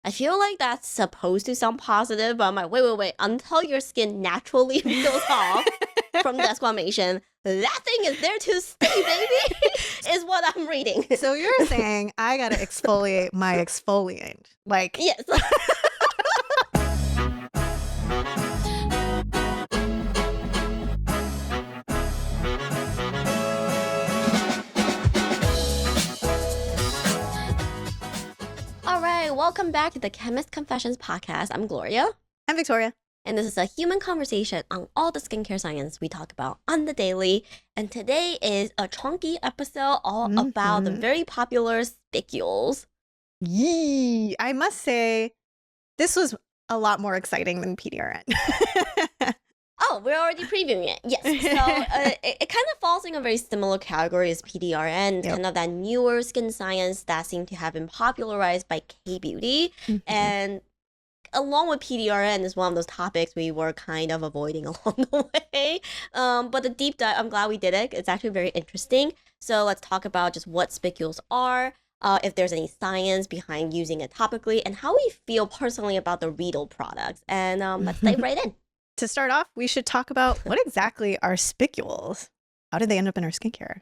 I feel like that's supposed to sound positive, but I'm like, wait. Until your skin naturally peels off from desquamation, that thing is there to stay, baby, is what I'm reading. So you're saying I gotta exfoliate my exfoliant. Like, yes. All right, welcome back to the Chemist Confessions Podcast. I'm Gloria. I'm Victoria. And this is a human conversation on all the skincare science we talk about on the daily. And today is a chunky episode all about the very popular Spicules. Yee! I must say, this was a lot more exciting than PDRN. Oh, we're already previewing it. Yes. So it kind of falls in a very similar category as PDRN, kind of that newer skin science that seemed to have been popularized by K-beauty. And along with PDRN is one of those topics we were kind of avoiding along the way. But the deep dive, I'm glad we did it. It's actually very interesting. So let's talk about just what spicules are, if there's any science behind using it topically, and how we feel personally about the Riedel products. And let's dive right in. To start off, we should talk about what exactly are spicules. How did they end up in our skincare?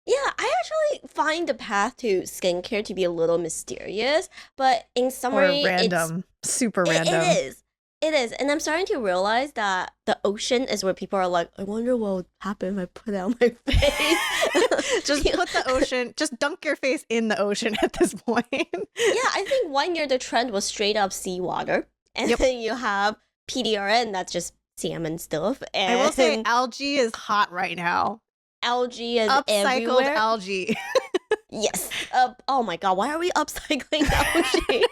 Yeah, I actually find the path to skincare to be a little mysterious, but in summary, or random, super random. It is. And I'm starting to realize that the ocean is where people are like, I wonder what would happen if I put it on my face. Just put the ocean, just dunk your face in the ocean at this point. Yeah, I think 1 year the trend was straight up seawater. And then you have PDRN, that's just salmon stuff. And I will say algae is hot right now. Algae is upcycled everywhere. Algae. Yes. Oh my god, why are we upcycling algae?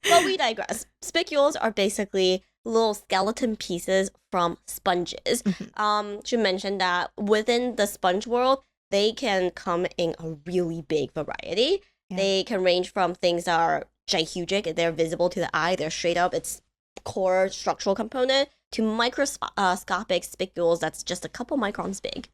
But we digress. Spicules are basically little skeleton pieces from sponges. Should mention that within the sponge world, they can come in a really big variety. Yeah. They can range from things that are gigantic, they're visible to the eye, they're straight up, it's core structural component, to microscopic spicules that's just a couple microns big.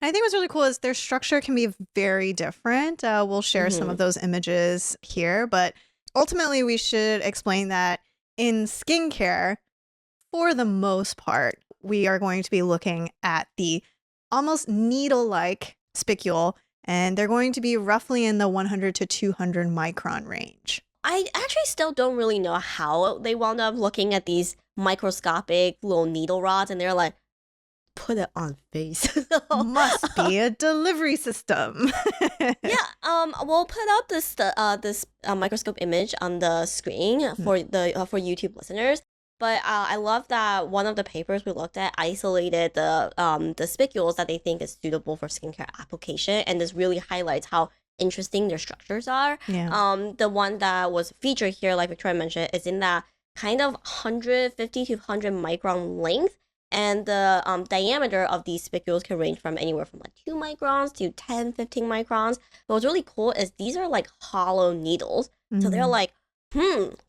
I think what's really cool is their structure can be very different. We'll share some of those images here, but ultimately we should explain that in skincare, for the most part, we are going to be looking at the almost needle-like spicule, and they're going to be roughly in the 100 to 200 micron range. I actually still don't really know how they wound up looking at these microscopic little needle rods, and they're like, put it on face. Must be a delivery system. Yeah. We'll put up this microscope image on the screen for for YouTube listeners. But I love that one of the papers we looked at isolated the spicules that they think is suitable for skincare application, and this really highlights how interesting their structures are. Yeah. The one that was featured here, like Victoria mentioned, is in that kind of 150 to 100 micron length. And the diameter of these spicules can range from anywhere from like 2 microns to 10, 15 microns. But what's really cool is these are like hollow needles. So they're like,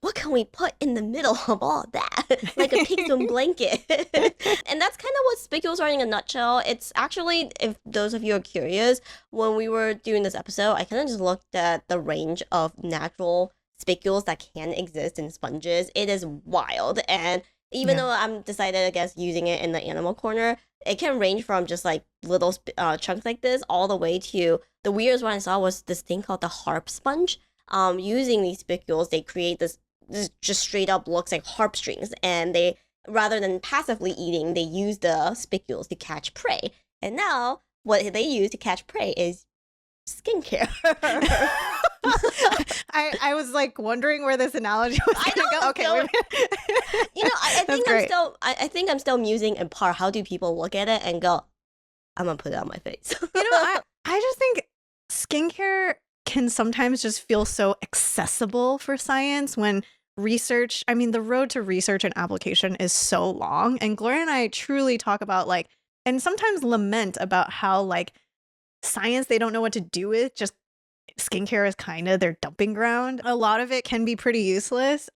what can we put in the middle of all of that? Like a pig swim blanket. And that's kind of what spicules are in a nutshell. It's actually, if those of you are curious, when we were doing this episode, I kind of just looked at the range of natural spicules that can exist in sponges. It is wild. And even though I'm decided against using it in the animal corner, it can range from just like little chunks like this all the way to the weirdest one I saw was this thing called the harp sponge. Using these spicules, they create this just straight up looks like harp strings, and they, rather than passively eating, they use the spicules to catch prey. And now what they use to catch prey is skincare. I was like wondering where this analogy was going to go. Okay, I think I'm still musing in part. How do people look at it and go, I'm gonna put it on my face? I just think skincare can sometimes just feel so accessible for science when research, I mean, the road to research and application is so long. And Gloria and I truly talk about like, and sometimes lament about how like science they don't know what to do with, just skincare is kind of their dumping ground. A lot of it can be pretty useless.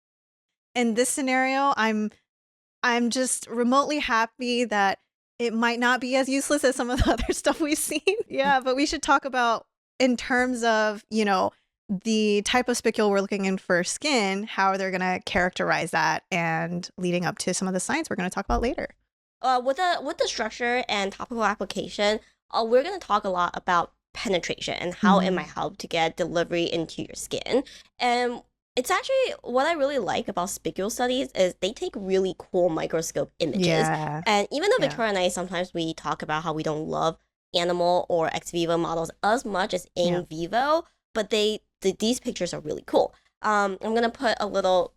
In this scenario, I'm just remotely happy that it might not be as useless as some of the other stuff we've seen. Yeah, but we should talk about in terms of, the type of spicule we're looking in for skin, how they're going to characterize that, and leading up to some of the science we're going to talk about later. With the structure and topical application, we're going to talk a lot about penetration and how it might help to get delivery into your skin. And it's actually what I really like about spicule studies is they take really cool microscope images. Yeah. And even though Yeah. Victoria and I, sometimes we talk about how we don't love animal or ex vivo models as much as in vivo, but these pictures are really cool. I'm going to put a little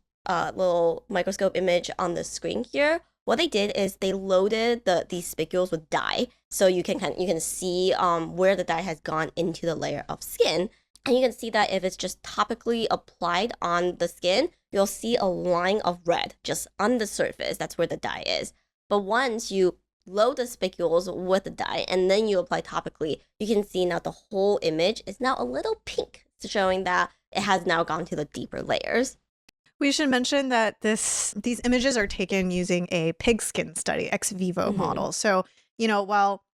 microscope image on the screen here. What they did is they loaded these spicules with dye, so you can see where the dye has gone into the layer of skin, and you can see that if it's just topically applied on the skin, you'll see a line of red just on the surface. That's where the dye is. But once you load the spicules with the dye and then you apply topically, you can see now the whole image is now a little pink, showing that it has now gone to the deeper layers. We should mention that these images are taken using a pig skin study, ex vivo model. So, while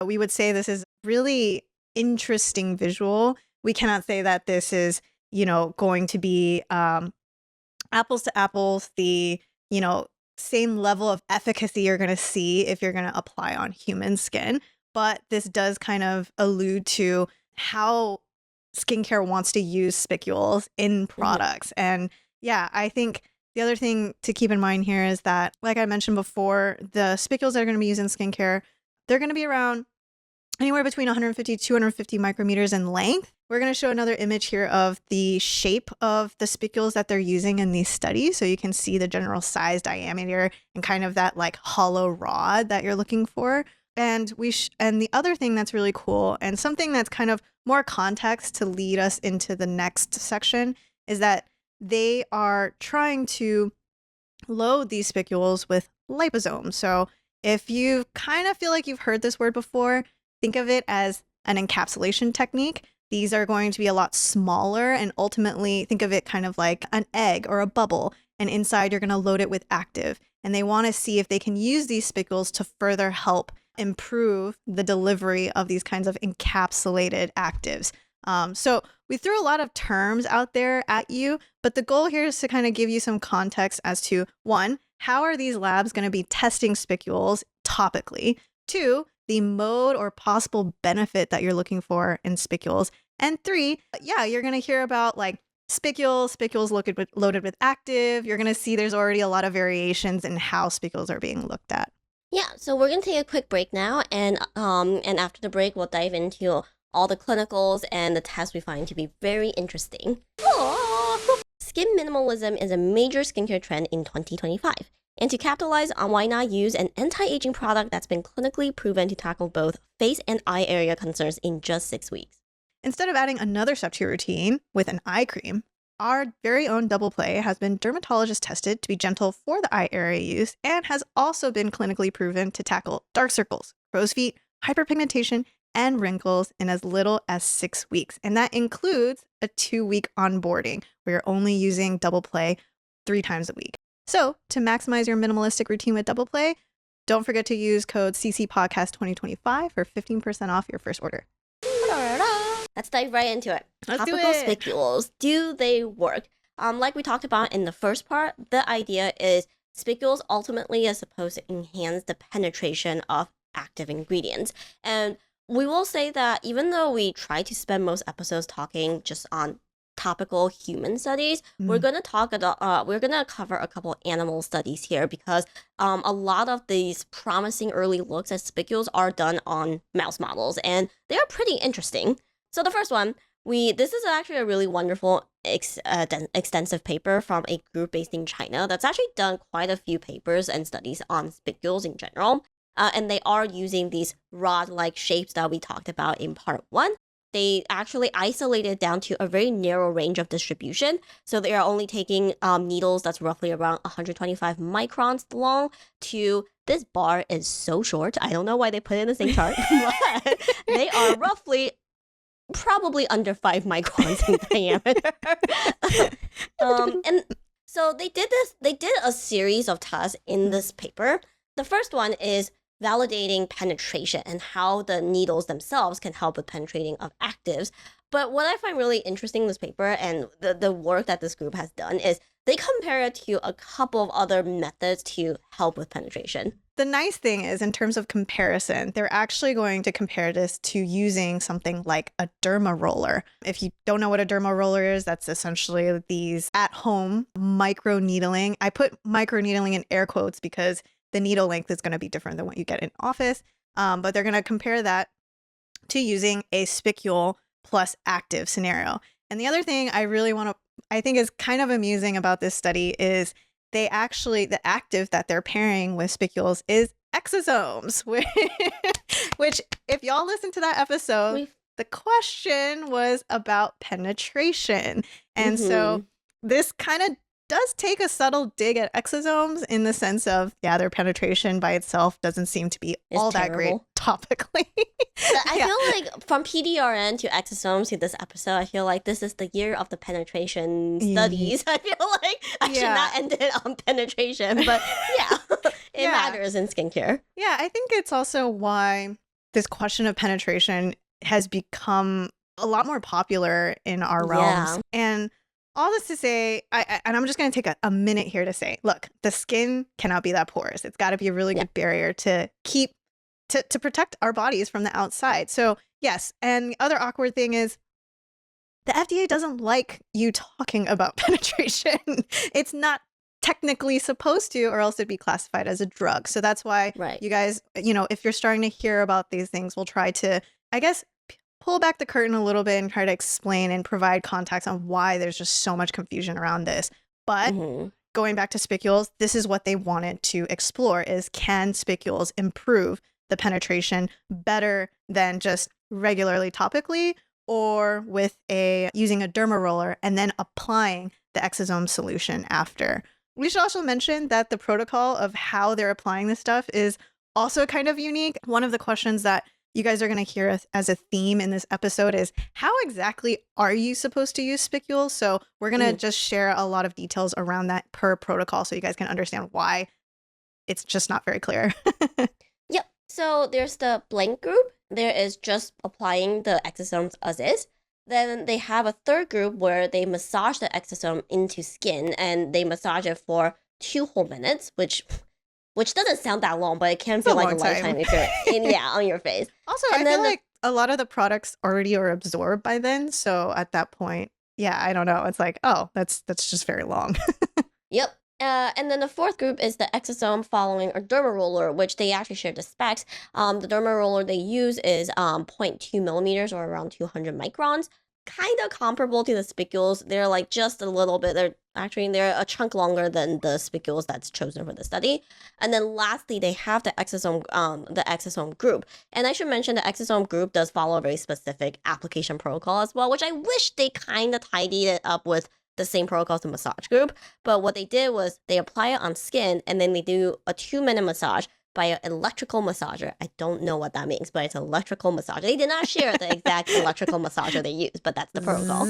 we would say this is really interesting visual, we cannot say that this is, going to be apples to apples, the, same level of efficacy you're going to see if you're going to apply on human skin. But this does kind of allude to how skincare wants to use spicules in products. And yeah, I think the other thing to keep in mind here is that, like I mentioned before, the spicules that are going to be used in skincare, they're going to be around anywhere between 150 to 250 micrometers in length. We're going to show another image here of the shape of the spicules that they're using in these studies, so you can see the general size, diameter, and kind of that like hollow rod that you're looking for. And and the other thing that's really cool, and something that's kind of more context to lead us into the next section, is that they are trying to load these spicules with liposomes. So if you kind of feel like you've heard this word before, think of it as an encapsulation technique. These are going to be a lot smaller, and ultimately think of it kind of like an egg or a bubble. And inside you're going to load it with active. And they want to see if they can use these spicules to further help improve the delivery of these kinds of encapsulated actives. So we threw a lot of terms out there at you, but the goal here is to kind of give you some context as to, one, how are these labs going to be testing spicules topically? Two, the mode or possible benefit that you're looking for in spicules. And three, you're going to hear about like spicules loaded with active. You're going to see there's already a lot of variations in how spicules are being looked at. Yeah, so we're going to take a quick break now, and after the break, we'll dive into all the clinicals and the tests we find to be very interesting. Skin minimalism is a major skincare trend in 2025. And to capitalize on, why not use an anti-aging product that's been clinically proven to tackle both face and eye area concerns in just 6 weeks? Instead of adding another step to your routine with an eye cream, our very own Double Play has been dermatologist tested to be gentle for the eye area use and has also been clinically proven to tackle dark circles, crow's feet, hyperpigmentation, and wrinkles in as little as 6 weeks. And that includes a 2-week onboarding where you're only using Double Play 3 times a week. So to maximize your minimalistic routine with Double Play, don't forget to use code CCPodcast2025 for 15% off your first order. Let's dive right into it. Let's do Topical it. spicules, do they work? Like we talked about in the first part, the idea is spicules ultimately are supposed to enhance the penetration of active ingredients. And we will say that even though we try to spend most episodes talking just on topical human studies, we're gonna cover a couple animal studies here, because a lot of these promising early looks at spicules are done on mouse models, and they are pretty interesting. So the first one, this is actually a really wonderful extensive paper from a group based in China that's actually done quite a few papers and studies on spicules in general. And they are using these rod-like shapes that we talked about in part 1. They actually isolated down to a very narrow range of distribution. So they are only taking needles that's roughly around 125 microns long to, this bar is so short. I don't know why they put it in the same chart, but they are roughly probably under 5 microns in diameter. And so they did a series of tests in this paper. The first one is validating penetration and how the needles themselves can help with penetrating of actives. But what I find really interesting in this paper and the work that this group has done is they compare it to a couple of other methods to help with penetration. The nice thing is, in terms of comparison, they're actually going to compare this to using something like a derma roller. If you don't know what a derma roller is, that's essentially these at-home micro-needling. I put micro-needling in air quotes because the needle length is going to be different than what you get in office. But they're going to compare that to using a spicule plus active scenario. And the other thing I think is kind of amusing about this study is the active that they're pairing with spicules is exosomes, which if y'all listen to that episode, the question was about penetration. And so this kind of does take a subtle dig at exosomes in the sense of, their penetration by itself doesn't seem to be all that great topically. I feel like from PDRN to exosomes to this episode, I feel like this is the year of the penetration studies. I feel like I should not end it on penetration, but it matters in skincare. Yeah, I think it's also why this question of penetration has become a lot more popular in our realms. And all this to say, and I'm just going to take a minute here to say, look, the skin cannot be that porous. It's got to be a really good barrier to keep, to protect our bodies from the outside. So yes, and the other awkward thing is the FDA doesn't like you talking about penetration. It's not technically supposed to, or else it'd be classified as a drug. So that's why you guys, if you're starting to hear about these things, we'll try to, I guess, pull back the curtain a little bit and try to explain and provide context on why there's just so much confusion around this. But going back to spicules, this is what they wanted to explore is, can spicules improve the penetration better than just regularly topically or with using a derma roller and then applying the exosome solution after. We should also mention that the protocol of how they're applying this stuff is also kind of unique. One of the questions that you guys are going to hear as a theme in this episode is, how exactly are you supposed to use spicules? So we're going to just share a lot of details around that per protocol so you guys can understand why it's just not very clear. Yep. So there's the blank group. There is just applying the exosomes as is. Then they have a third group where they massage the exosome into skin and they massage it for 2 whole minutes, which doesn't sound that long, but it can feel like a lifetime if you're on your face. Also, I feel like a lot of the products already are absorbed by then. So at that point, I don't know. It's like, oh, that's just very long. Yep. And then the fourth group is the exosome following a derma roller, which they actually share the specs. The derma roller they use is 0.2 millimeters or around 200 microns. Kind of comparable to the spicules. They're like just a little bit, they're a chunk longer than the spicules that's chosen for the study. And then lastly, they have the exosome group. And I should mention the exosome group does follow a very specific application protocol as well, which I wish they kind of tidied it up with the same protocol as the massage group. But what they did was they apply it on skin and then they do a 2-minute massage by an electrical massager. I don't know what that means, but it's an electrical massager. They did not share the exact electrical massager they use, but that's the protocol.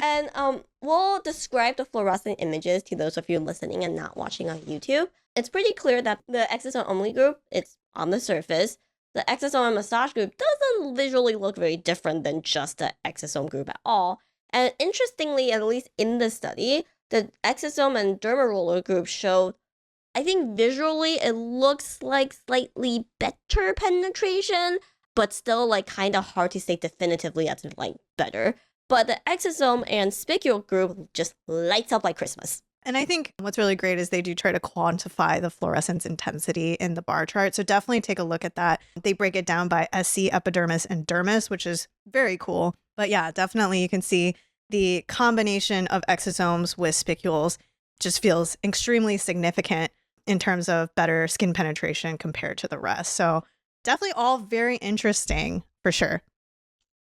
And we'll describe the fluorescent images to those of you listening and not watching on YouTube. It's pretty clear that the exosome only group, it's on the surface. The exosome and massage group doesn't visually look very different than just the exosome group at all. And interestingly, at least in the study, the exosome and derma roller group showed, I think visually it looks like slightly better penetration, but still like kind of hard to say definitively as like better. But the exosome and spicule group just lights up like Christmas. And I think what's really great is they do try to quantify the fluorescence intensity in the bar chart. So definitely take a look at that. They break it down by SC, epidermis, and dermis, which is very cool. But yeah, definitely you can see the combination of exosomes with spicules just feels extremely significant in terms of better skin penetration compared to the rest. So definitely all very interesting for sure.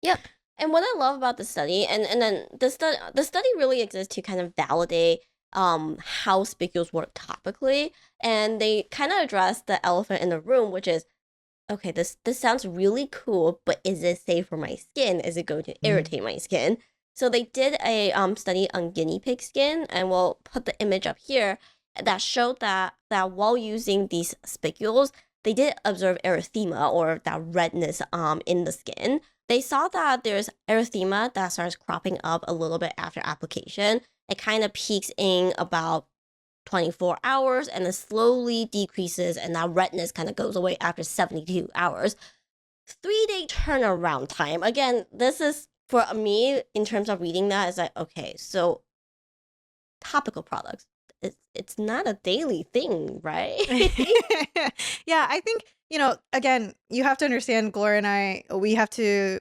Yep. And what I love about the study, and then the study really exists to kind of validate how spicules work topically. And they kind of address the elephant in the room, which is, okay, this sounds really cool, but is it safe for my skin? Is it going to irritate my skin? So they did a study on guinea pig skin, and we'll put the image up here, that showed that while using these spicules, they did observe erythema, or that redness in the skin. They saw that there's erythema that starts cropping up a little bit after application. It kind of peaks in about 24 hours and then slowly decreases, and that redness kind of goes away after 72 hours. 3-day turnaround time. Again, this is, for me, in terms of reading that, is like, okay, so topical products, it's not a daily thing, right? Yeah, I think, again, you have to understand, Gloria and I, we have to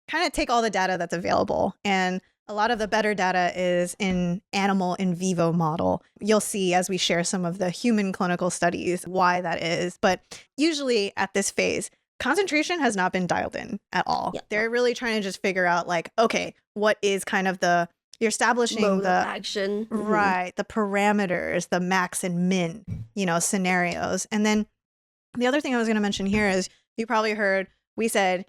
kind of take all the data that's available. And a lot of the better data is in animal in vivo model. You'll see as we share some of the human clinical studies why that is. But usually at this phase, concentration has not been dialed in at all. Yep. They're really trying to just figure out, like, okay, what is kind of you're establishing mode the of action. Right, the parameters, the max and min, scenarios. And then the other thing I was going to mention here is, you probably heard, we said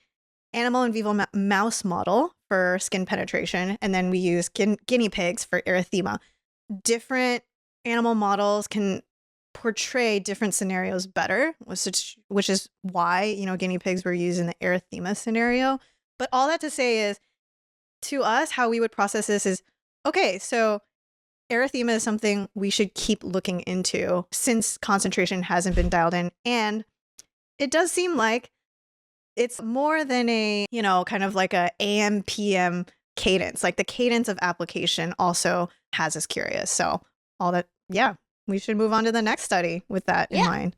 animal in vivo mouse model for skin penetration, and then we use guinea pigs for erythema. Different animal models can portray different scenarios better, which is why, guinea pigs were used in the erythema scenario. But all that to say is, to us, how we would process this is, okay, so erythema is something we should keep looking into since concentration hasn't been dialed in. And it does seem like it's more than a, kind of like a AM, PM cadence. Like the cadence of application also has us curious. So all that, we should move on to the next study with that in mind.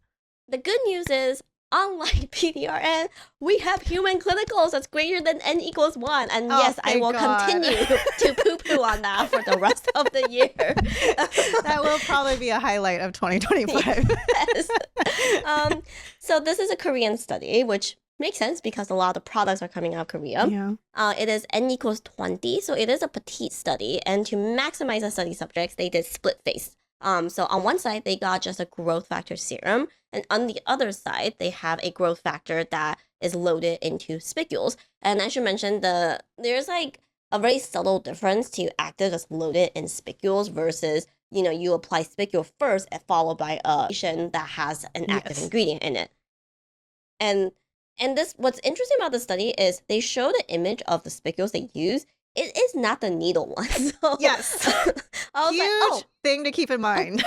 The good news is, unlike PDRN, we have human clinicals that's greater than N equals 1. And yes, I will continue to poo-poo on that for the rest of the year. That will probably be a highlight of 2025. Yes. So this is a Korean study, which makes sense because a lot of the products are coming out of Korea. Yeah. It is N equals 20, so it is a petite study. And to maximize the study subjects, they did split phase. So on one side, they got just a growth factor serum. And on the other side, they have a growth factor that is loaded into spicules. And I should mention, there's like a very subtle difference to active that's loaded in spicules versus, you apply spicule first and followed by a lotion that has an active ingredient in it. And this, what's interesting about the study is they show the image of the spicules they use. It is not the needle one. So yes. I was Huge thing to keep in mind.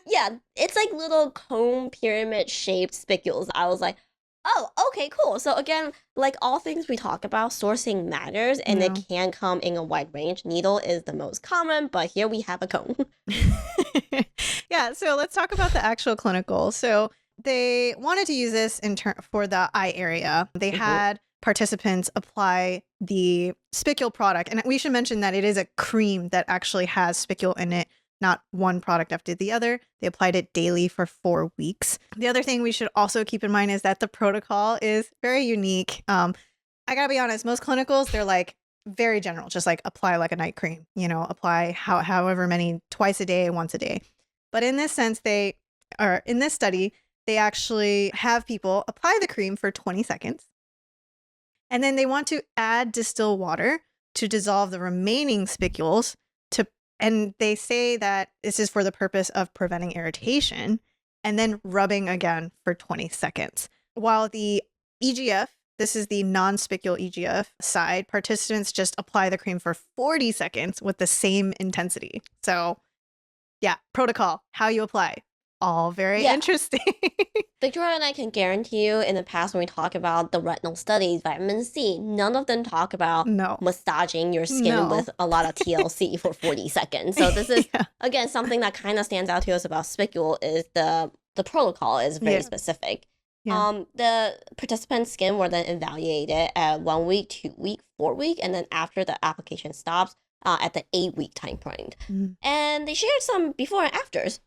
Yeah, it's like little cone pyramid shaped spicules. I was like, oh, okay, cool. So again, like all things we talk about, sourcing matters, and it can come in a wide range. Needle is the most common, but here we have a cone. Yeah, so let's talk about the actual clinical. So they wanted to use this for the eye area. They had participants apply the spicule product. And we should mention that it is a cream that actually has spicule in it, not one product after the other. They applied it daily for 4 weeks. The other thing we should also keep in mind is that the protocol is very unique. I gotta be honest, most clinicals, they're like very general, just like apply like a night cream, apply however many, twice a day, once a day. But in this sense, in this study, they actually have people apply the cream for 20 seconds. And then they want to add distilled water to dissolve the remaining spicules and they say that this is for the purpose of preventing irritation, and then rubbing again for 20 seconds. While the EGF, this is the non-spicule EGF side, participants just apply the cream for 40 seconds with the same intensity. So yeah, protocol, how you apply. All very interesting. Victoria and I can guarantee you, in the past when we talk about the retinal studies, vitamin C, none of them talk about massaging your skin with a lot of TLC for 40 seconds. So this is, again, something that kind of stands out to us about spicule is the protocol is very specific. The participants' skin were then evaluated at 1 week, 2 week, 4 week, and then after the application stops at the 8-week time point. And they shared some before and afters.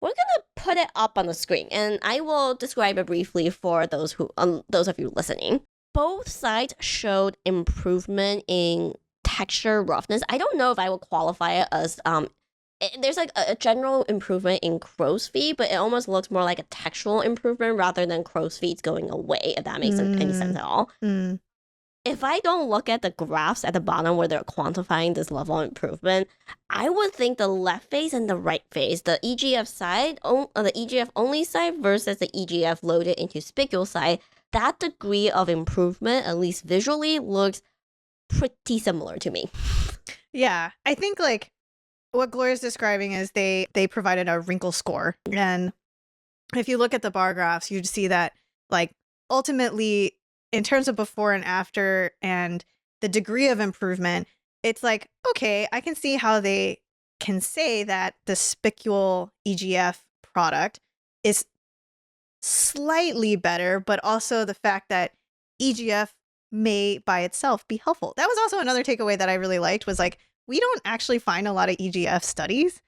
We're gonna put it up on the screen, and I will describe it briefly for those of you listening. Both sides showed improvement in texture roughness. I don't know if I would qualify it as there's like a general improvement in crow's feet, but it almost looks more like a textural improvement rather than crow's feet going away, if that makes any sense at all. if I don't look at the graphs at the bottom where they're quantifying this level of improvement, I would think the left phase and the right phase, the EGF side, the EGF only side versus the EGF loaded into spicule side, that degree of improvement, at least visually, looks pretty similar to me. Yeah, I think like what Gloria's describing is they provided a wrinkle score. And if you look at the bar graphs, you'd see that like ultimately in terms of before and after and the degree of improvement, it's like, okay, I can see how they can say that the Spicule EGF product is slightly better, but also the fact that EGF may by itself be helpful. That was also another takeaway that I really liked was like, we don't actually find a lot of EGF studies.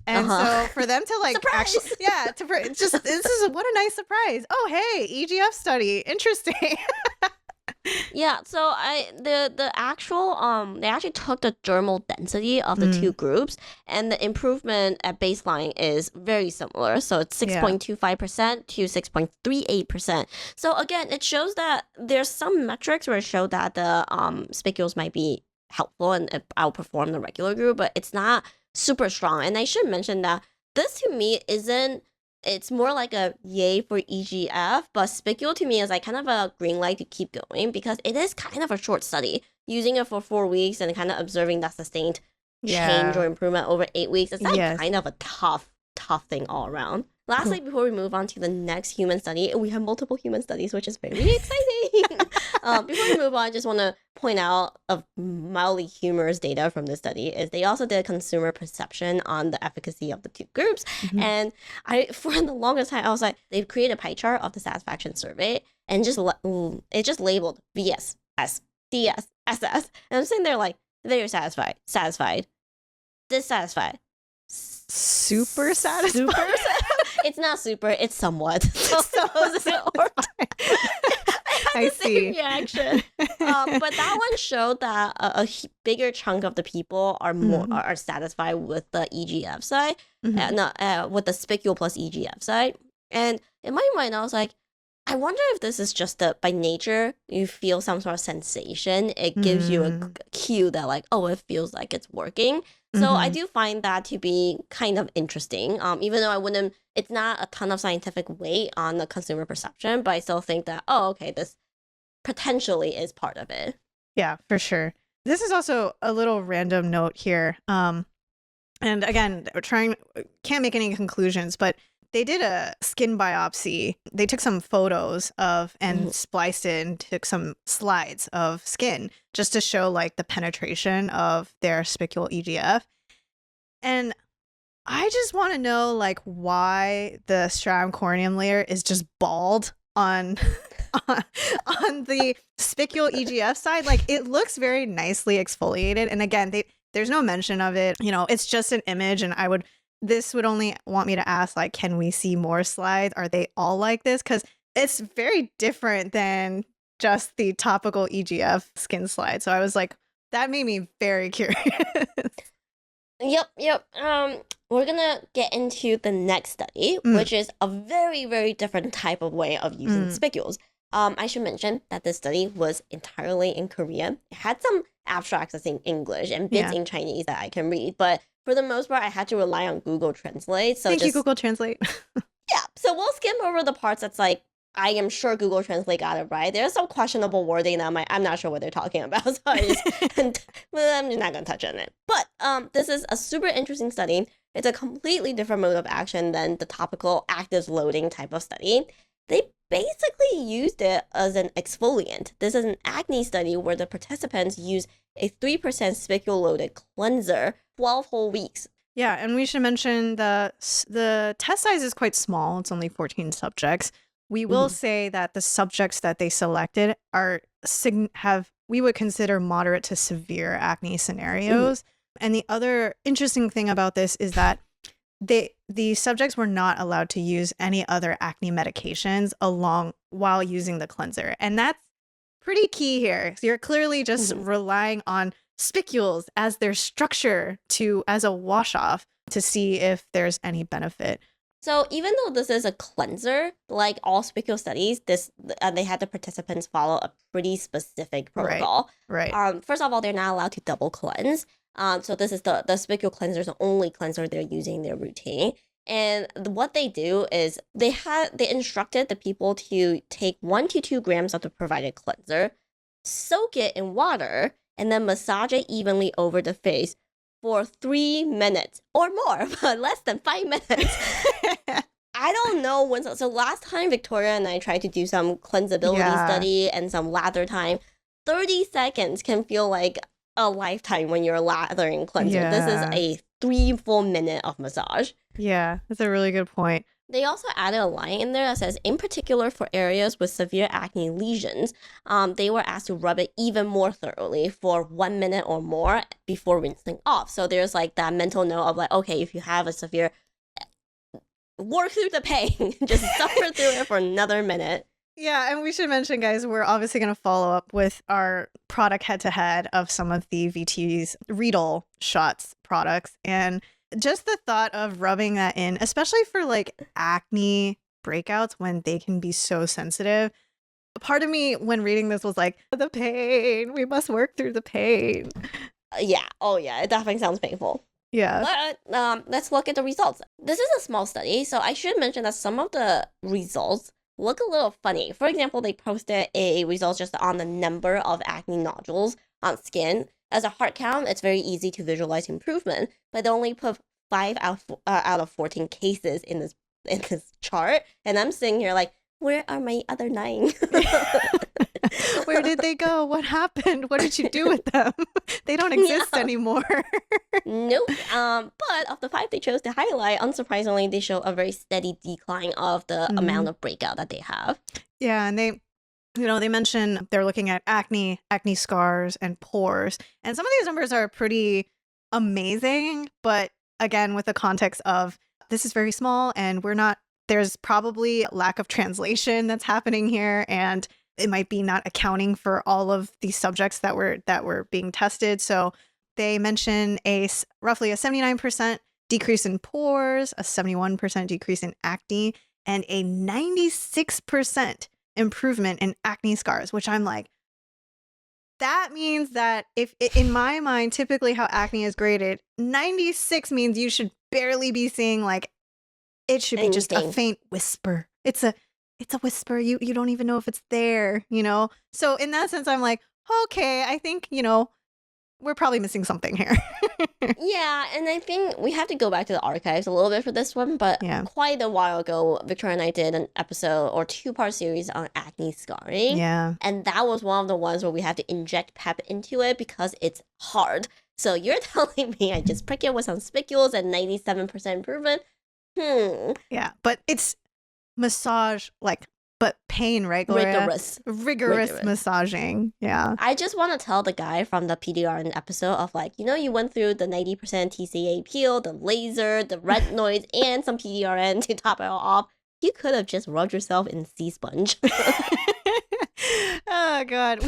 And so for them to like actually, yeah, this is what a nice surprise. Oh, hey, EGF study. Interesting. Yeah, so the actual they actually took the dermal density of the two groups, and the improvement at baseline is very similar. So it's 6.25% to 6.38%. So again, it shows that there's some metrics where it showed that the spicules might be helpful and outperform the regular group, but it's not super strong. And I should mention that this to me isn't, it's more like a yay for EGF, but Spicule to me is like kind of a green light to keep going because it is kind of a short study. Using it for 4 weeks and kind of observing that sustained change or improvement over 8 weeks, it's like kind of a tough thing all around. Lastly, before we move on to the next human study, we have multiple human studies, which is very exciting. Before we move on, I just want to point out a mildly humorous data from this study is they also did consumer perception on the efficacy of the two groups. And for the longest time, I was like, they've created a pie chart of the satisfaction survey and it just labeled VS, S, DS, SS. And I'm sitting there like, very satisfied, dissatisfied, super satisfied. It's not super, it's somewhat. So I had the same reaction. But that one showed that a bigger chunk of the people are more are satisfied with the EGF side, with the Spicule plus EGF side. And in my mind, I was like, I wonder if this is just by nature, you feel some sort of sensation. It gives you a cue that like, oh, it feels like it's working. So I do find that to be kind of interesting, even though it's not a ton of scientific weight on the consumer perception, but I still think that, oh, okay, this potentially is part of it. Yeah, for sure. This is also a little random note here. And again, can't make any conclusions, but they did a skin biopsy. They took some photos and spliced it and took some slides of skin just to show like the penetration of their Spicule EGF. And I just want to know like why the stratum corneum layer is just bald on the Spicule EGF side. Like it looks very nicely exfoliated. And again, there's no mention of it. You know, it's just an image, and this would only want me to ask, like, can we see more slides? Are they all like this? Because it's very different than just the topical EGF skin slide. So I was like, that made me very curious. Yep. We're gonna get into the next study, which is a very, very different type of way of using spicules. I should mention that this study was entirely in Korean. It had some abstracts in English and bits in Chinese that I can read, but for the most part, I had to rely on Google Translate. So Thank you, Google Translate. Yeah, so we'll skim over the parts that's like, I am sure Google Translate got it right. There's some questionable wording that I'm not sure what they're talking about, so I'm not going to touch on it. But this is a super interesting study. It's a completely different mode of action than the topical active loading type of study. They basically used it as an exfoliant. This is an acne study where the participants use a 3% spicule-loaded cleanser 12 whole weeks. Yeah, and we should mention the test size is quite small. It's only 14 subjects. We will say that the subjects that they selected we would consider moderate to severe acne scenarios. And the other interesting thing about this is that the subjects were not allowed to use any other acne medications while using the cleanser. And that's pretty key here. So you're clearly just relying on spicules as their structure as a wash off to see if there's any benefit. So even though this is a cleanser, like all Spicule studies, they had the participants follow a pretty specific protocol. Right. First of all, they're not allowed to double cleanse. So this is the Spicule cleanser is the only cleanser they're using in their routine. And what they do is they instructed the people to take 1 to 2 grams of the provided cleanser, soak it in water, and then massage it evenly over the face for 3 minutes or more, but less than 5 minutes. I don't know when. So last time Victoria and I tried to do some cleansability study and some lather time, 30 seconds can feel like a lifetime when you're lathering cleanser. Yeah. This is a 3 full minute of massage. Yeah, that's a really good point. They also added a line in there that says, in particular for areas with severe acne lesions, they were asked to rub it even more thoroughly for 1 minute or more before rinsing off. So there's like that mental note of like, okay, if you have a severe, work through the pain, just suffer through it for another minute. Yeah, and we should mention, guys, we're obviously going to follow up with our product head-to-head of some of the VT's Riedel Shots products. And just the thought of rubbing that in, especially for like acne breakouts when they can be so sensitive. Part of me when reading this was like, the pain, we must work through the pain. Yeah. Oh, yeah. It definitely sounds painful. Yeah. But let's look at the results. This is a small study, so I should mention that some of the results look a little funny. For example, they posted a result just on the number of acne nodules on skin. As a heart count, it's very easy to visualize improvement, but they only put 5 out of 14 cases in this chart, and I'm sitting here like, where are my other 9? Where did they go? What happened? What did you do with them? They don't exist anymore. Nope. But of the 5 they chose to highlight, unsurprisingly, they show a very steady decline of the amount of breakout that they have. Yeah, and they mention they're looking at acne scars, and pores. And some of these numbers are pretty amazing, but again, with the context of this is very small and there's probably lack of translation that's happening here, and it might be not accounting for all of these subjects that were being tested. So they mention roughly a 79% decrease in pores, a 71% decrease in acne, and a 96% improvement in acne scars, which I'm like, that means that if in my mind, typically how acne is graded, 96 means you should barely be seeing like, it should be just a faint whisper. It's a whisper. You don't even know if it's there, So in that sense, I'm like, okay, I think, we're probably missing something here. Yeah, and I think we have to go back to the archives a little bit for this one, but quite a while ago, Victoria and I did an episode or 2-part series on acne scarring. Yeah. And that was one of the ones where we had to inject pep into it because it's hard. So you're telling me I just prick it with some spicules and 97% improvement? Yeah, but it's massage, but pain, right, Gloria? Rigorous massaging. Yeah. I just want to tell the guy from the PDRN episode of like, you went through the 90% TCA peel, the laser, the retinoids, and some PDRN to top it all off. You could have just rubbed yourself in sea sponge. Oh, God.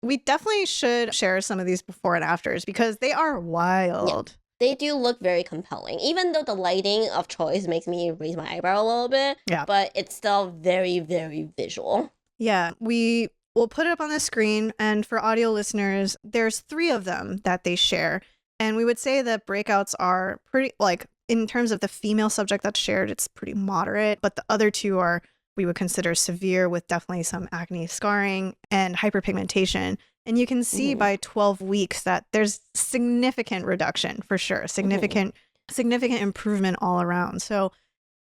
We definitely should share some of these before and afters because they are wild. Yeah. They do look very compelling, even though the lighting of choice makes me raise my eyebrow a little bit. Yeah. But it's still very, very visual. Yeah. We will put it up on the screen. And for audio listeners, there's 3 of them that they share. And we would say that breakouts are pretty, like, in terms of the female subject that's shared, it's pretty moderate. But the other 2 are, we would consider severe with definitely some acne scarring and hyperpigmentation. And you can see by 12 weeks that there's significant reduction for sure. Significant improvement all around. So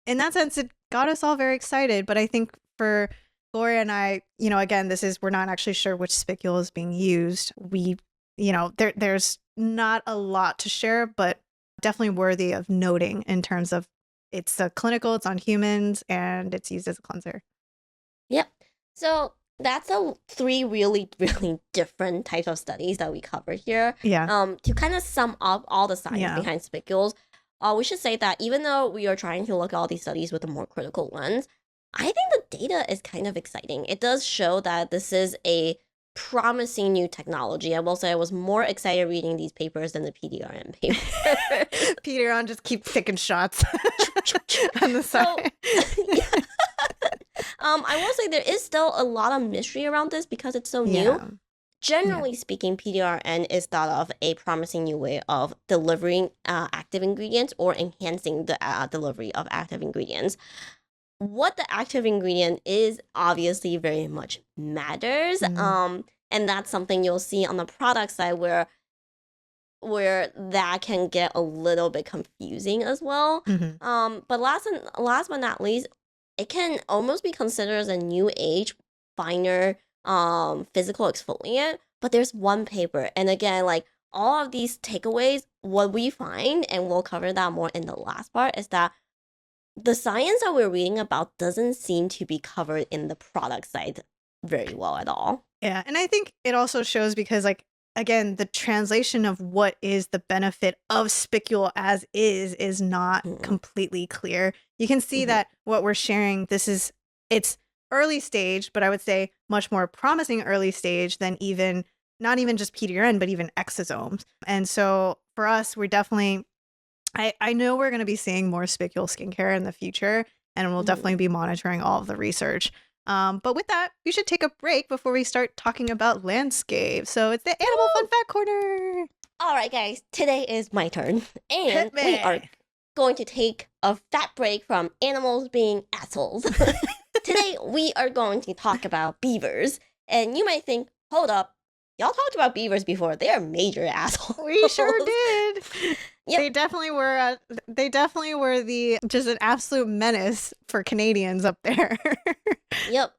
in that sense, it got us all very excited. But I think for Gloria and I, again, we're not actually sure which spicule is being used. We, there's not a lot to share, but definitely worthy of noting in terms of it's clinical, it's on humans, and it's used as a cleanser. Yep. So that's 3 really, really different types of studies that we cover here. Yeah. To kind of sum up all the science behind spicules, we should say that even though we are trying to look at all these studies with a more critical lens, I think the data is kind of exciting. It does show that this is a promising new technology. I will say I was more excited reading these papers than the PDRN paper. Peter just keeps taking shots on the side. Yeah. I will say there is still a lot of mystery around this because it's so new. Generally speaking, PDRN is thought of a promising new way of delivering active ingredients or enhancing the delivery of active ingredients. What the active ingredient is obviously very much matters. And that's something you'll see on the product side where that can get a little bit confusing as well. But last but not least, it can almost be considered as a new age, finer physical exfoliant. But there's one paper, and again, like all of these takeaways, what we find, and we'll cover that more in the last part, is that the science that we're reading about doesn't seem to be covered in the product side very well at all. Yeah, and I think it also shows because, like, again, the translation of what is the benefit of Spicule as is not completely clear. You can see that what we're sharing, it's early stage, but I would say much more promising early stage than not even just PDRN, but even exosomes. And so for us, we're definitely, I know we're going to be seeing more Spicule skincare in the future, and we'll definitely be monitoring all of the research. But with that, we should take a break before we start talking about landscape. So it's the Animal Fun Fact Corner. All right, guys, today is my turn. And we are going to take a fat break from animals being assholes. Today, we are going to talk about beavers. And you might think, hold up, y'all talked about beavers before. They are major assholes. We sure did. Yep. They definitely were. They definitely were just an absolute menace for Canadians up there. Yep.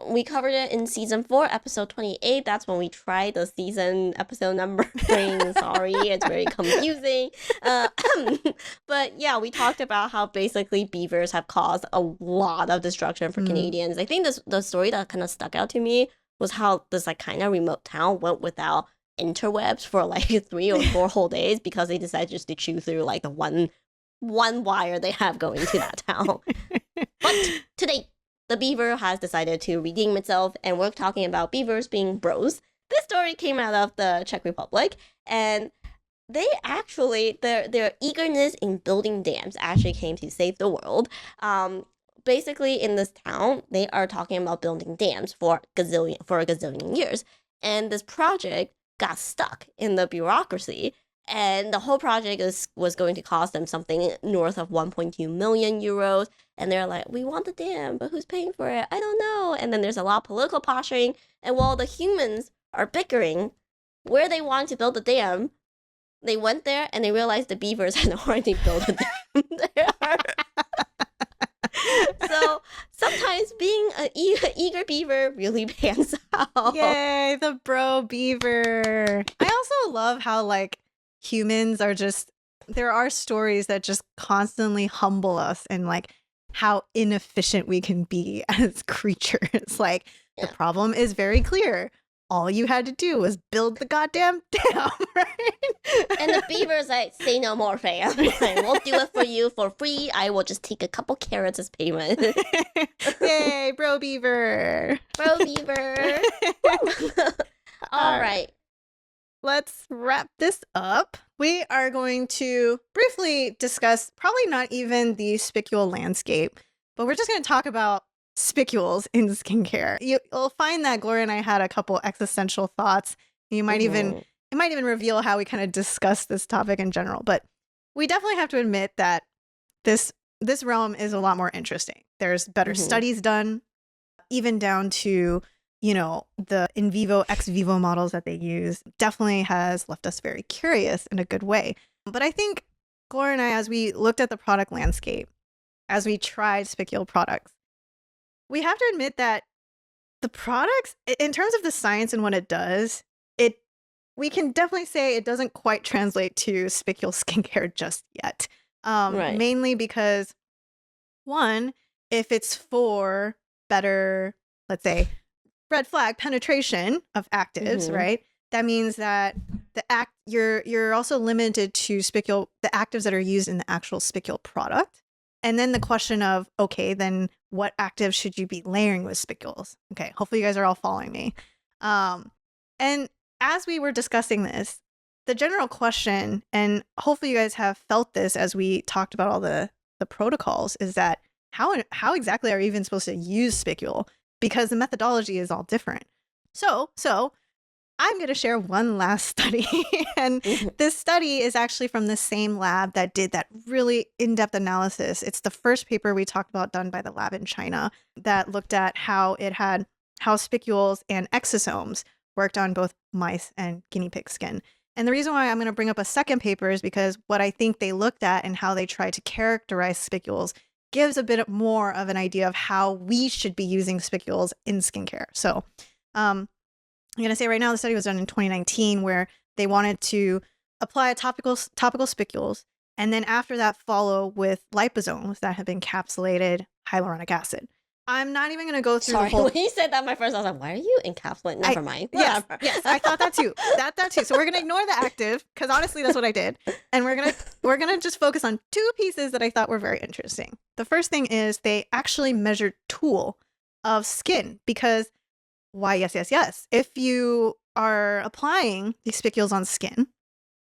We covered it in season 4, episode 28. That's when we tried the season episode numbering. Sorry, it's very confusing. But yeah, we talked about how basically beavers have caused a lot of destruction for Canadians. I think the story that kind of stuck out to me was how this like kind of remote town went without interwebs for like 3 or 4 whole days because they decided just to chew through like the one wire they have going to that town. But today, the beaver has decided to redeem itself, and we're talking about beavers being bros. This story came out of the Czech Republic, and they actually, their eagerness in building dams actually came to save the world. Basically, in this town, they are talking about building dams for a gazillion years, and this project got stuck in the bureaucracy, and the whole project was going to cost them something north of 1.2 million euros. And they're like, we want the dam, but who's paying for it? I don't know. And then there's a lot of political posturing. And while the humans are bickering where they want to build the dam, they went there and they realized the beavers had already built a dam there. So sometimes being an eager beaver really pans out. Yay, the bro beaver. I also love how like humans are there are stories that just constantly humble us and like how inefficient we can be as creatures. Like the problem is very clear. All you had to do was build the goddamn dam, right? And the beaver's like, say no more, fam. Like, we'll do it for you for free. I will just take a couple carrots as payment. Yay, bro beaver. Bro beaver. All right. Let's wrap this up. We are going to briefly discuss probably not even the spicule landscape, but we're just going to talk about spicules in skincare. You'll find that Gloria and I had a couple existential thoughts. You might even it might even reveal how we kind of discuss this topic in general. But we definitely have to admit that this realm is a lot more interesting. There's better studies done, even down to the in vivo, ex vivo models that they use. Definitely has left us very curious in a good way. But I think Gloria and I, as we looked at the product landscape, as we tried spicule products, we have to admit that the products, in terms of the science and what it does, we can definitely say it doesn't quite translate to spicule skincare just yet. Right. Mainly because, one, if it's for better, let's say, red flag penetration of actives, right? That means that you're also limited to spicule, the actives that are used in the actual spicule product. And then the question of, okay, then what actives should you be layering with spicules? Okay, hopefully you guys are all following me. And as we were discussing this, the general question, and hopefully you guys have felt this as we talked about all the protocols, is that how exactly are you even supposed to use Spicule? Because the methodology is all different. So I'm going to share one last study. And this study is actually from the same lab that did that really in-depth analysis. It's the first paper we talked about done by the lab in China that looked at how spicules and exosomes worked on both mice and guinea pig skin. And the reason why I'm going to bring up a second paper is because what I think they looked at and how they tried to characterize spicules gives a bit more of an idea of how we should be using spicules in skincare. So I'm going to say right now the study was done in 2019 where they wanted to apply topical spicules and then after that follow with liposomes that have encapsulated hyaluronic acid. I'm not even going to go through the whole... When you said that my first, I was like, why are you encapsulating? Never mind. Yes, I thought that too. That too. So we're going to ignore the active because honestly, that's what I did. And we're going to just focus on two pieces that I thought were very interesting. The first thing is they actually measured tool of skin because why? Yes. If you are applying these spicules on skin,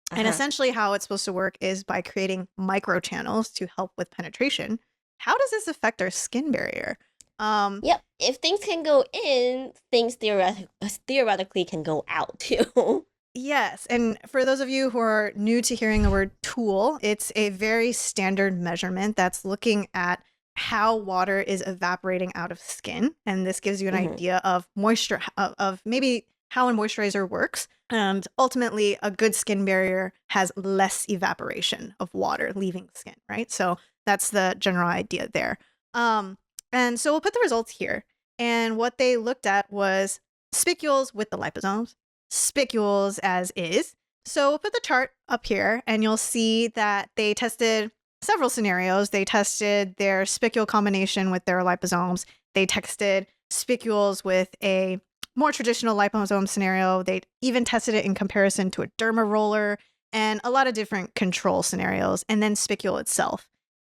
and essentially how it's supposed to work is by creating microchannels to help with penetration. How does this affect our skin barrier? Yep. If things can go in, things theoretically can go out too. Yes. And for those of you who are new to hearing the word tool, it's a very standard measurement that's looking at how water is evaporating out of skin. And this gives you an idea of moisture, of maybe how a moisturizer works. And ultimately, a good skin barrier has less evaporation of water leaving skin, right? So that's the general idea there. And so we'll put the results here. And what they looked at was spicules with the liposomes, spicules as is. So we'll put the chart up here and you'll see that they tested several scenarios. They tested their spicule combination with their liposomes. They tested spicules with a more traditional liposome scenario. They even tested it in comparison to a derma roller and a lot of different control scenarios, and then spicule itself.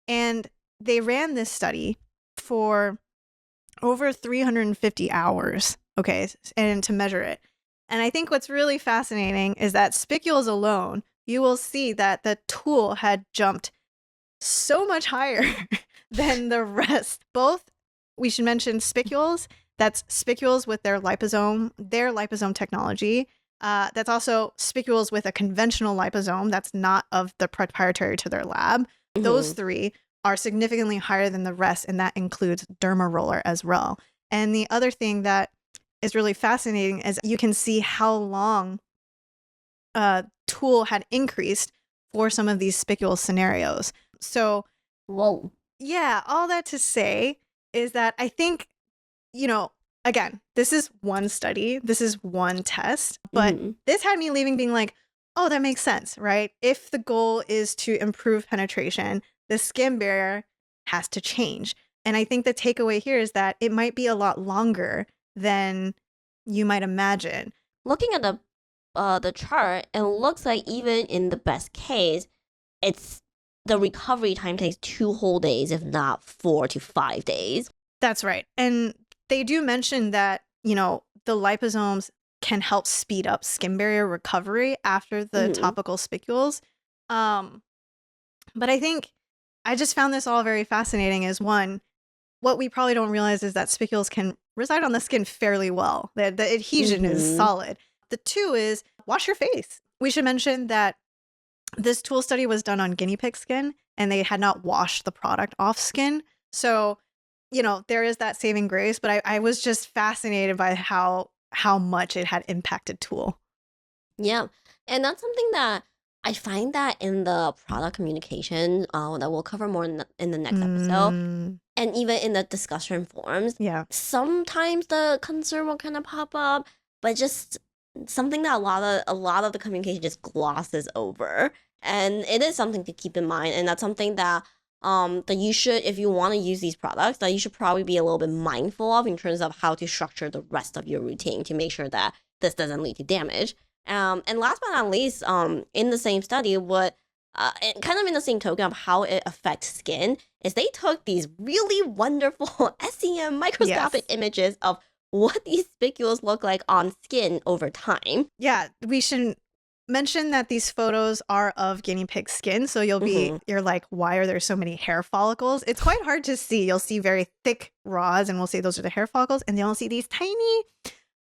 And they ran this study for over 350 hours, okay, and to measure it. And I think what's really fascinating is that spicules alone, you will see that the tool had jumped so much higher than the rest. Both, we should mention spicules, that's spicules with their liposome technology. That's also spicules with a conventional liposome that's not of the proprietary to their lab. Those three are significantly higher than the rest, and that includes derma roller as well. And the other thing that is really fascinating is you can see how long tool had increased for some of these spicule scenarios. So, whoa. Yeah, all that to say is that I think, again, this is one study, this is one test, but this had me leaving being like, oh, that makes sense, right? If the goal is to improve penetration, the skin barrier has to change. And I think the takeaway here is that it might be a lot longer than you might imagine. Looking at the chart, it looks like even in the best case, it's the recovery time takes 2 whole days, if not 4 to 5 days. That's right. And they do mention that, the liposomes can help speed up skin barrier recovery after the topical spicules. But I think I just found this all very fascinating as one, what we probably don't realize is that spicules can reside on the skin fairly well. The adhesion is solid. The two is wash your face. We should mention that this tool study was done on guinea pig skin and they had not washed the product off skin. So, there is that saving grace, but I was just fascinated by how much it had impacted tool. Yeah. And that's something that I find that in the product communication that we'll cover more in the next episode, and even in the discussion forums. Yeah. Sometimes the concern will kind of pop up, but just something that a lot of the communication just glosses over, and it is something to keep in mind. And that's something that that you should, if you want to use these products, that you should probably be a little bit mindful of in terms of how to structure the rest of your routine to make sure that this doesn't lead to damage. And last but not least, in the same study, what kind of in the same token of how it affects skin is they took these really wonderful SEM microscopic images of what these spicules look like on skin over time. Yeah, we should mention that these photos are of guinea pig skin. So you're like, why are there so many hair follicles? It's quite hard to see. You'll see very thick rods, and we'll say those are the hair follicles. And you'll see these tiny,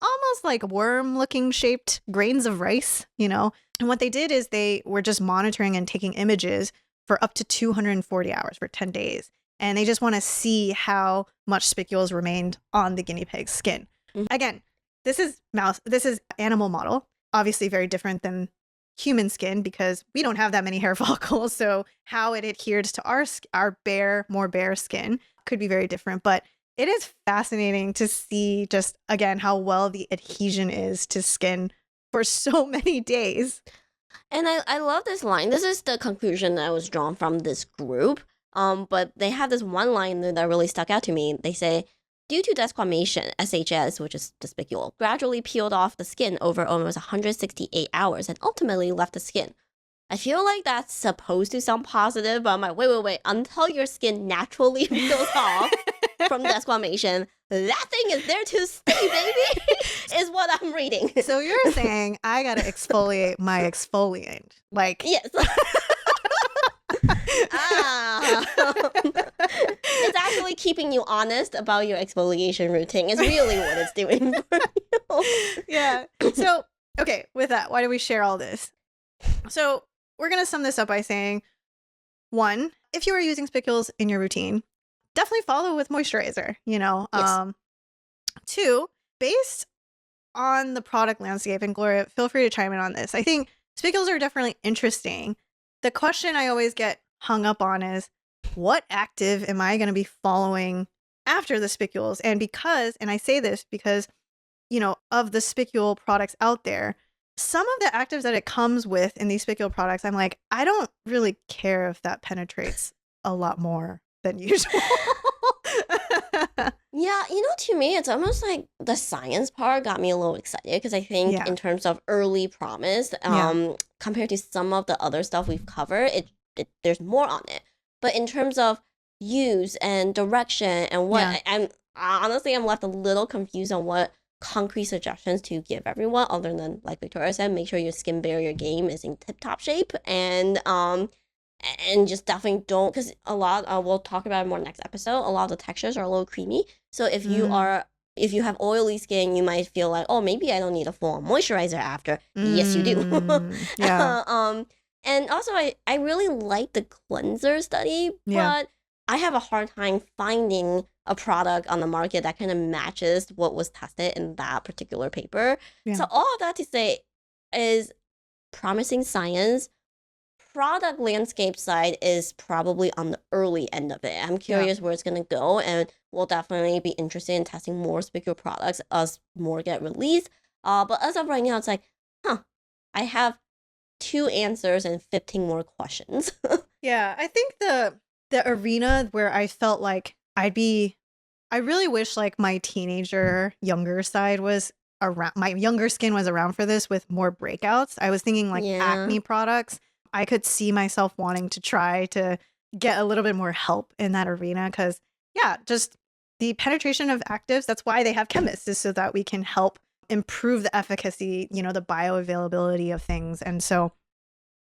almost like worm looking shaped grains of rice, And what they did is they were just monitoring and taking images for up to 240 hours for 10 days. And they just want to see how much spicules remained on the guinea pig's skin. Again, this is animal model, obviously very different than human skin because we don't have that many hair follicles. So how it adheres to our more bare skin could be very different. But it is fascinating to see just, again, how well the adhesion is to skin for so many days. And I love this line. This is the conclusion that was drawn from this group. But they have this one line that really stuck out to me. They say, due to desquamation, SHS, which is the spicule, gradually peeled off the skin over almost 168 hours and ultimately left the skin. I feel like that's supposed to sound positive, but I'm like, wait. Until your skin naturally peels off from desquamation, that thing is there to stay, baby, is what I'm reading. So you're saying I gotta exfoliate my exfoliant. Like, yes. It's actually keeping you honest about your exfoliation routine is really what it's doing for you. Yeah. So, okay, with that, why do we share all this? So we're going to sum this up by saying, 1, if you are using spicules in your routine, definitely follow with moisturizer, Yes. 2, based on the product landscape, and Gloria, feel free to chime in on this. I think spicules are definitely interesting. The question I always get hung up on is, what active am I going to be following after the spicules? And I say this because, of the spicule products out there, some of the actives that it comes with in these spicule products, I'm like, I don't really care if that penetrates a lot more than usual. Yeah, to me, it's almost like the science part got me a little excited because I think in terms of early promise, compared to some of the other stuff we've covered, there's more on it. But in terms of use and direction and what, I'm left a little confused on what concrete suggestions to give everyone, other than, like Victoria said, make sure your skin barrier game is in tip-top shape, and just definitely don't, because a lot, we'll talk about it more next episode, a lot of the textures are a little creamy. So if you have oily skin, you might feel like, oh, maybe I don't need a full moisturizer after. Yes, you do. Yeah. And also, I really like the cleanser study, but I have a hard time finding a product on the market that kind of matches what was tested in that particular paper. Yeah. So all of that to say is promising science. Product landscape side is probably on the early end of it. I'm curious where it's going to go, and we'll definitely be interested in testing more spicule products as more get released. But as of right now, it's like, I have 2 answers and 15 more questions. Yeah, I think the arena where I felt like I really wish like my teenager younger side was around, my younger skin was around for this with more breakouts. I was thinking like acne products. I could see myself wanting to try to get a little bit more help in that arena because, just the penetration of actives, that's why they have chemists, is so that we can help improve the efficacy, the bioavailability of things. And so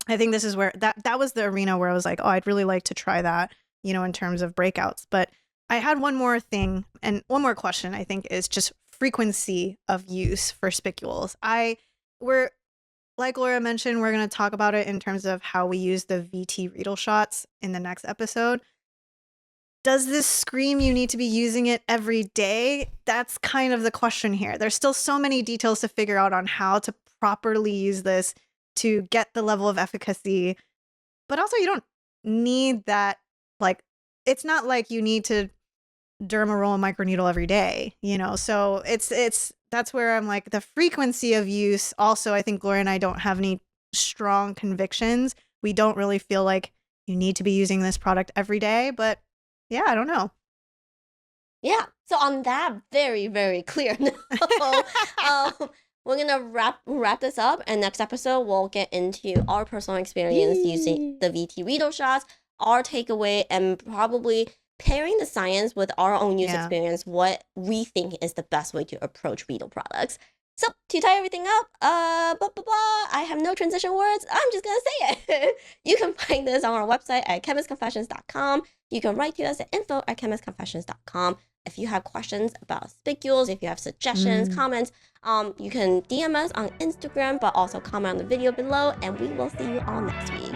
I think this is where that was the arena where I was like, oh, I'd really like to try that, in terms of breakouts. But I had one more thing, and one more question, I think, is just frequency of use for spicules. Like Laura mentioned, we're going to talk about it in terms of how we use the VT Riedel shots in the next episode. Does this scream you need to be using it every day? That's kind of the question here. There's still so many details to figure out on how to properly use this to get the level of efficacy. But also, you don't need that. Like, it's not like you need to derma roll a microneedle every day, So that's where I'm like, the frequency of use. Also, I think Gloria and I don't have any strong convictions. We don't really feel like you need to be using this product every day, but I don't know. Yeah. So on that very, very clear note, we're gonna wrap this up, and next episode we'll get into our personal experience using the VT Riedel shots, our takeaway, and probably pairing the science with our own use Yeah. experience, what we think is the best way to approach veto products. So to tie everything up, I have no transition words. I'm just gonna say it. You can find this on our website at chemistconfessions.com. You can write to us at info@chemistconfessions.com. If you have questions about spicules, if you have suggestions, comments, you can DM us on Instagram, but also comment on the video below, and we will see you all next week.